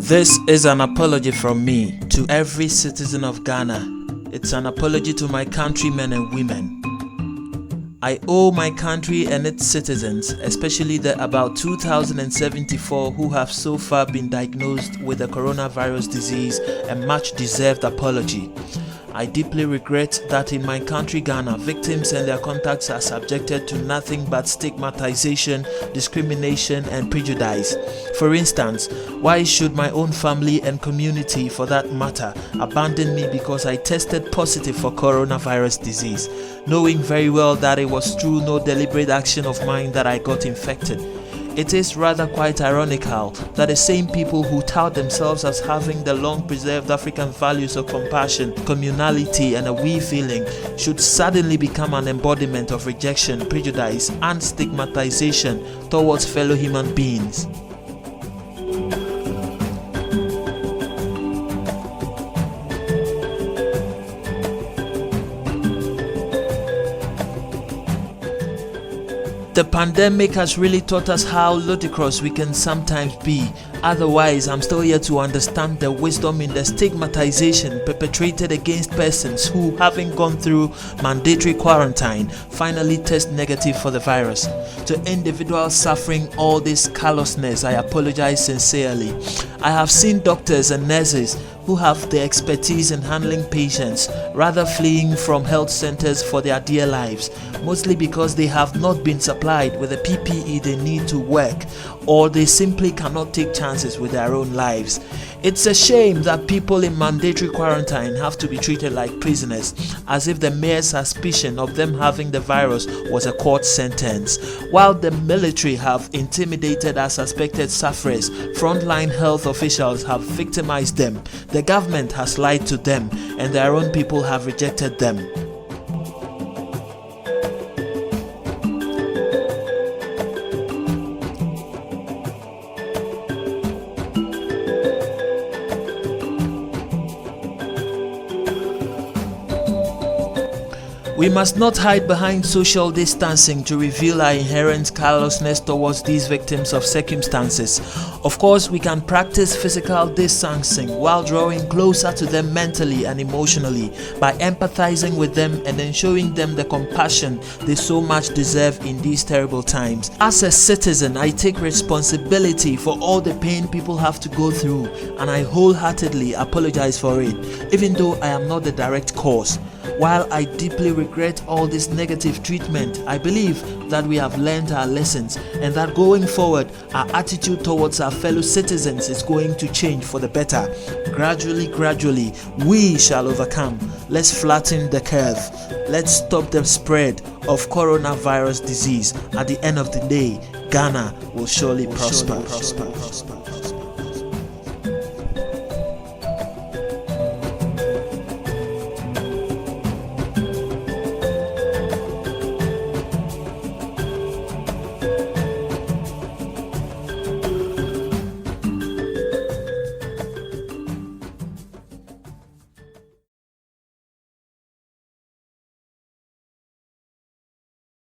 This is an apology from me to every citizen of Ghana. It's an apology to my countrymen and women. I owe my country and its citizens, especially the about 2,074 who have so far been diagnosed with the coronavirus disease, a much deserved apology. I deeply regret that in my country Ghana, victims and their contacts are subjected to nothing but stigmatization, discrimination and prejudice. For instance, why should my own family and community for that matter abandon me because I tested positive for coronavirus disease, knowing very well that it was through no deliberate action of mine that I got infected? It is rather quite ironical that the same people who tout themselves as having the long-preserved African values of compassion, communality and a we feeling should suddenly become an embodiment of rejection, prejudice and stigmatization towards fellow human beings. The pandemic has really taught us how ludicrous we can sometimes be. Otherwise, I'm still here to understand the wisdom in the stigmatization perpetrated against persons who, having gone through mandatory quarantine, finally test negative for the virus. To individuals suffering all this callousness, I apologize sincerely. I have seen doctors and nurses who have the expertise in handling patients rather fleeing from health centers for their dear lives, mostly because they have not been supplied with the PPE they need to work, or they simply cannot take chances with their own lives. It's a shame that people in mandatory quarantine have to be treated like prisoners, as if the mere suspicion of them having the virus was a court sentence. While the military have intimidated our suspected sufferers, frontline health officials have victimized them, the government has lied to them, and their own people have rejected them. We must not hide behind social distancing to reveal our inherent callousness towards these victims of circumstances. Of course, we can practice physical distancing while drawing closer to them mentally and emotionally by empathizing with them and then showing them the compassion they so much deserve in these terrible times. As a citizen, I take responsibility for all the pain people have to go through, and I wholeheartedly apologize for it, even though I am not the direct cause. While I deeply regret all this negative treatment, I believe that we have learned our lessons and that going forward, our attitude towards our fellow citizens is going to change for the better. Gradually, we shall overcome. Let's flatten the curve. Let's stop the spread of coronavirus disease. At the end of the day, Ghana will surely prosper.